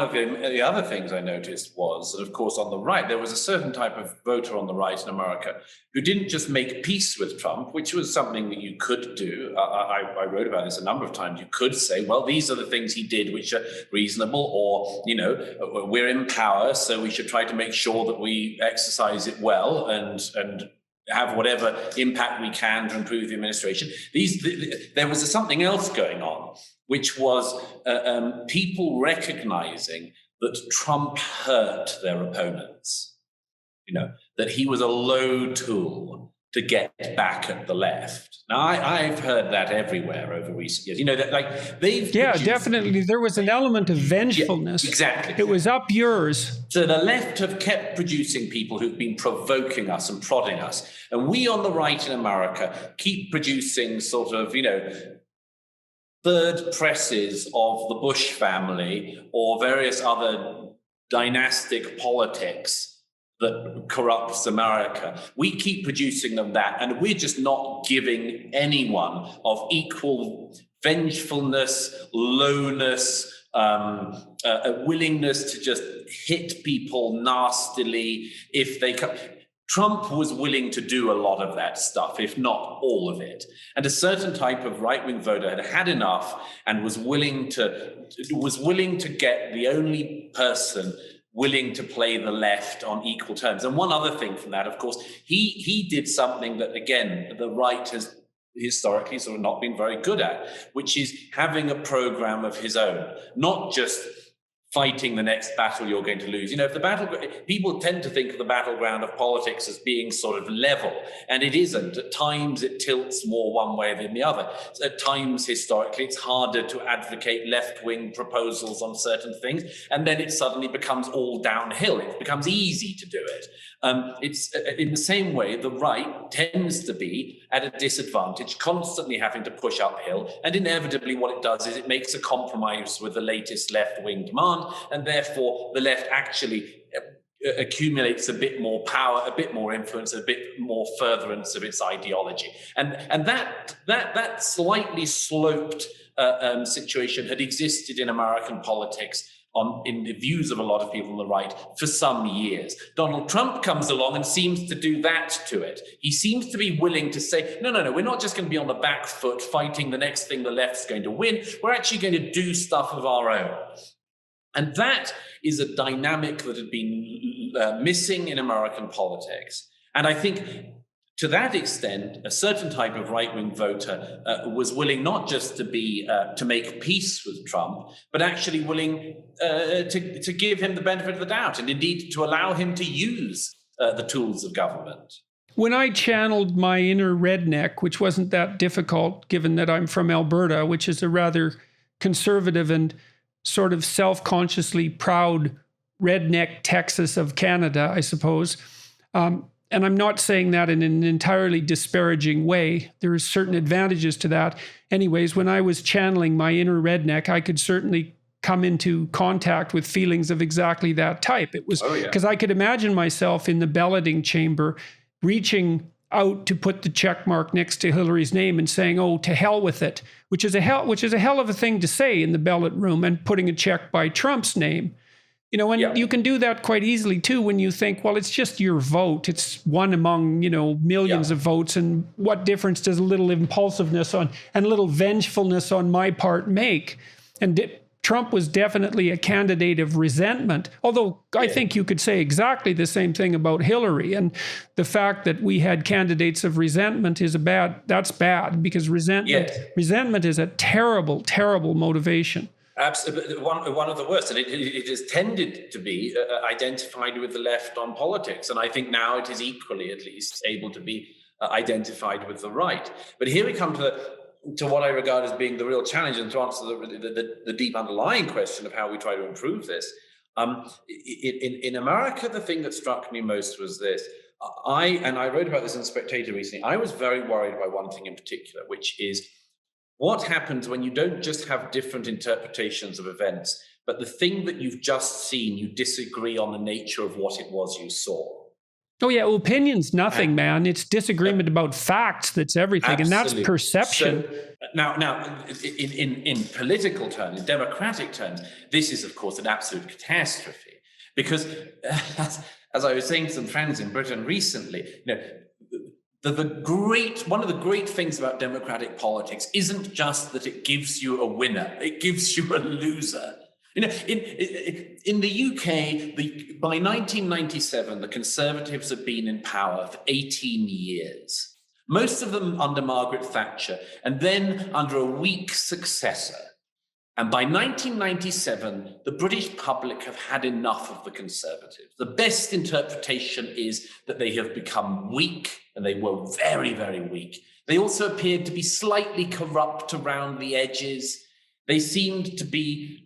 of the other things I noticed was that, of course, on the right, there was a certain type of voter on the right in America who didn't just make peace with Trump, which was something that you could do. I wrote about this a number of times. You could say, well, these are the things he did which are reasonable, or, we're in power, so we should try to make sure that we exercise it well and have whatever impact we can to improve the administration. There was something else going on, which was people recognizing that Trump hurt their opponents, that he was a low tool to get back at the left. Now, I've heard that everywhere over recent years. That they've definitely. There was an element of vengefulness. Yeah, exactly. It was up yours. So the left have kept producing people who've been provoking us and prodding us. And we on the right in America keep producing sort of, third presses of the Bush family or various other dynastic politics that corrupts America. We keep producing them that, and we're just not giving anyone of equal vengefulness, lowness, a willingness to just hit people nastily if they come. Trump was willing to do a lot of that stuff, if not all of it. And a certain type of right-wing voter had had enough and was willing to get the only person willing to play the left on equal terms. And one other thing from that, of course, he did something that, again, the right has historically sort of not been very good at, which is having a program of his own, not just fighting the next battle you're going to lose. If the battle, people tend to think of the battleground of politics as being sort of level, and it isn't. At times it tilts more one way than the other. At times, historically, it's harder to advocate left-wing proposals on certain things, and then it suddenly becomes all downhill. It becomes easy to do it. It's in the same way, the right tends to be at a disadvantage, constantly having to push uphill, and inevitably what it does is it makes a compromise with the latest left-wing demand, and therefore the left actually accumulates a bit more power, a bit more influence, a bit more furtherance of its ideology. And that slightly sloped situation had existed in American politics in the views of a lot of people on the right for some years. Donald Trump comes along and seems to do that to it. He seems to be willing to say, no, we're not just going to be on the back foot fighting the next thing the left's going to win. We're actually going to do stuff of our own. And that is a dynamic that had been missing in American politics. And I think to that extent, a certain type of right-wing voter was willing not just to make peace with Trump, but actually willing to give him the benefit of the doubt, and indeed to allow him to use the tools of government. When I channeled my inner redneck, which wasn't that difficult, given that I'm from Alberta, which is a rather conservative and sort of self-consciously proud redneck Texas of Canada, I suppose. And I'm not saying that in an entirely disparaging way. There are certain advantages to that. Anyways, when I was channeling my inner redneck, I could certainly come into contact with feelings of exactly that type. It was because I could imagine myself in the balloting chamber reaching out to put the check mark next to Hillary's name and saying, "Oh, to hell with it," which is a hell of a thing to say in the ballot room, and putting a check by Trump's name. And you can do that quite easily too when you think, well, it's just your vote. It's one among, millions of votes. And what difference does a little impulsiveness and a little vengefulness on my part make? And Trump was definitely a candidate of resentment, although I think you could say exactly the same thing about Hillary. And the fact that we had candidates of resentment that's bad, because resentment is a terrible, terrible motivation. Absolutely, one of the worst, and it has tended to be identified with the left on politics, and I think now it is equally, at least, able to be identified with the right. But here we come to what I regard as being the real challenge, and to answer the deep underlying question of how we try to improve this. In America, the thing that struck me most was this. I wrote about this in Spectator recently. I was very worried by one thing in particular, which is what happens when you don't just have different interpretations of events, but the thing that you've just seen, you disagree on the nature of what it was you saw. Oh yeah, opinion's nothing, man. It's disagreement about facts that's everything, and that's perception. So, now, in political terms, in democratic terms, this is of course an absolute catastrophe because, as I was saying to some friends in Britain recently, one of the great things about democratic politics isn't just that it gives you a winner; it gives you a loser. In the UK, by 1997, the Conservatives have been in power for 18 years. Most of them under Margaret Thatcher, and then under a weak successor. And by 1997, the British public have had enough of the Conservatives. The best interpretation is that they have become weak, and they were very, very weak. They also appeared to be slightly corrupt around the edges. They seemed to be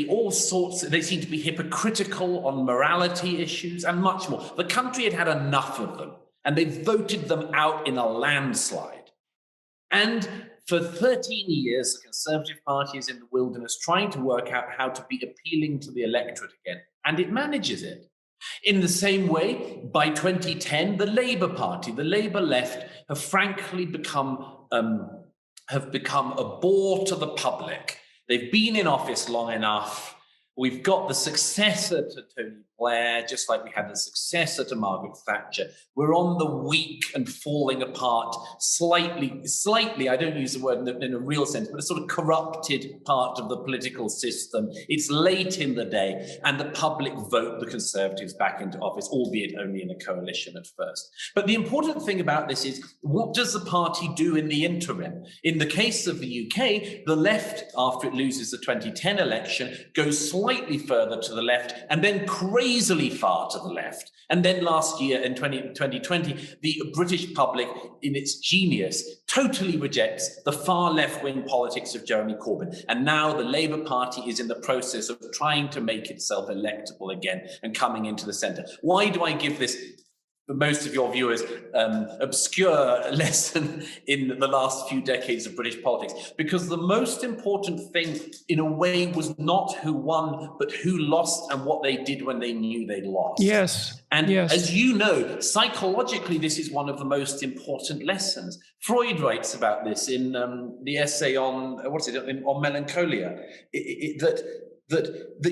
all sorts, they seemed to be hypocritical on morality issues and much more. The country had had enough of them, and they voted them out in a landslide. And for 13 years, the Conservative Party is in the wilderness trying to work out how to be appealing to the electorate again, and it manages it. In the same way, by 2010, the Labour Party, the Labour left, have frankly become a bore to the public. They've been in office long enough. We've got the successor to Tony Blair, just like we had the successor to Margaret Thatcher. We're on the weak and falling apart, slightly, I don't use the word in a real sense, but a sort of corrupted part of the political system. It's late in the day, and the public vote the Conservatives back into office, albeit only in a coalition at first. But the important thing about this is, what does the party do in the interim? In the case of the UK, the left, after it loses the 2010 election, goes slightly further to the left, and then crazily far to the left. And then last year in 2020, the British public, in its genius, totally rejects the far left-wing politics of Jeremy Corbyn. And now the Labour Party is in the process of trying to make itself electable again and coming into the centre. Why do I give this, for most of your viewers, obscure lesson in the last few decades of British politics? Because the most important thing, in a way, was not who won, but who lost and what they did when they knew they'd lost. Yes. And yes. As you know, psychologically, this is one of the most important lessons. Freud writes about this in the essay on, on melancholia, that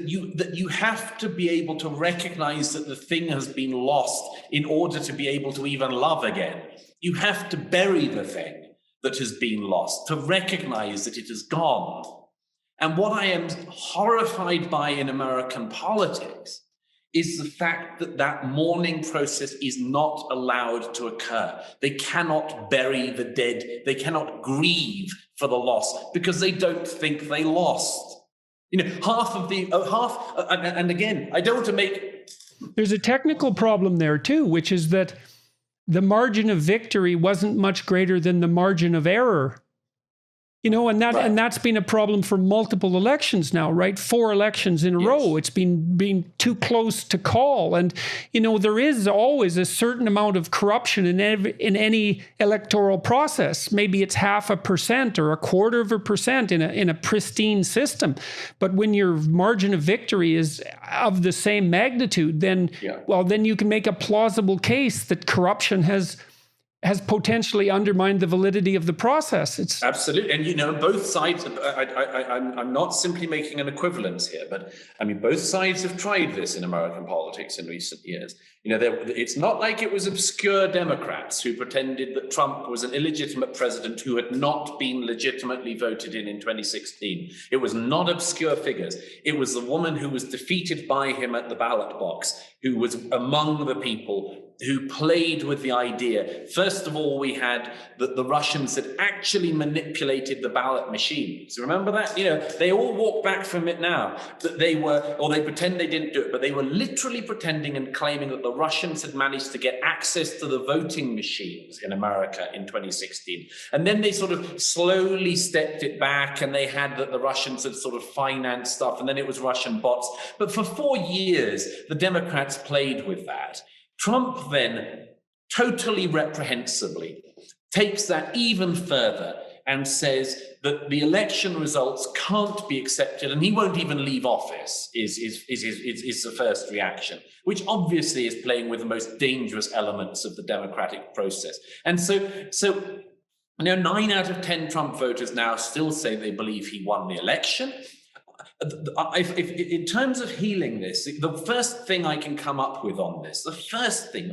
you have to be able to recognize that the thing has been lost in order to be able to even love again. You have to bury the thing that has been lost to recognize that it has gone. And what I am horrified by in American politics is the fact that that mourning process is not allowed to occur. They cannot bury the dead. They cannot grieve for the loss because they don't think they lost. And again, I don't want to make... There's a technical problem there too, which is that the margin of victory wasn't much greater than the margin of error. And that's been a problem for multiple elections now, right? 4 elections in a row. It's been too close to call. And, there is always a certain amount of corruption in any electoral process. Maybe it's 0.5% or 0.25% in a pristine system. But when your margin of victory is of the same magnitude, then you can make a plausible case that corruption has potentially undermined the validity of the process. It's absolutely, and both sides. I'm not simply making an equivalence here, but both sides have tried this in American politics in recent years. It's not like it was obscure Democrats who pretended that Trump was an illegitimate president who had not been legitimately voted in 2016. It was not obscure figures. It was the woman who was defeated by him at the ballot box, who was among the people who played with the idea. First of all, we had that the Russians had actually manipulated the ballot machines. Remember that? They all walk back from it now, that they pretend they didn't do it, but they were literally pretending and claiming that the Russians had managed to get access to the voting machines in America in 2016. And then they sort of slowly stepped it back, and they had that the Russians had sort of financed stuff, and then it was Russian bots. But for 4 years, the Democrats played with that. Trump then, totally reprehensibly, takes that even further and says that the election results can't be accepted and he won't even leave office is the first reaction, which obviously is playing with the most dangerous elements of the democratic process. And so 9 out of 10 Trump voters now still say they believe he won the election. In terms of healing this, the first thing I can come up with on this, the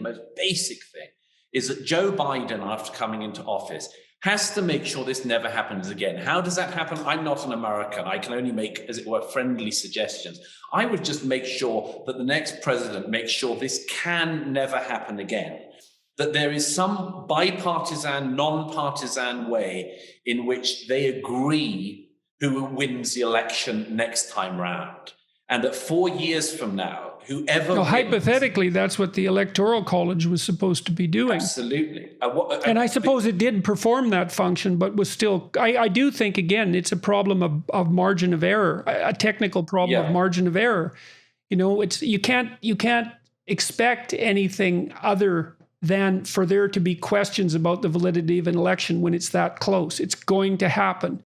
most basic thing, is that Joe Biden, after coming into office, has to make sure this never happens again. How does that happen? I'm not an American. I can only make, as it were, friendly suggestions. I would just make sure that the next president makes sure this can never happen again. That there is some bipartisan, non-partisan way in which they agree who wins the election next time round. And that 4 years from now, whoever wins, hypothetically, that's what the Electoral College was supposed to be doing. Absolutely. And I suppose it did perform that function, but was still, I do think, again, it's a problem of margin of error, a technical problem of margin of error. You can't expect anything other than for there to be questions about the validity of an election when it's that close. It's going to happen.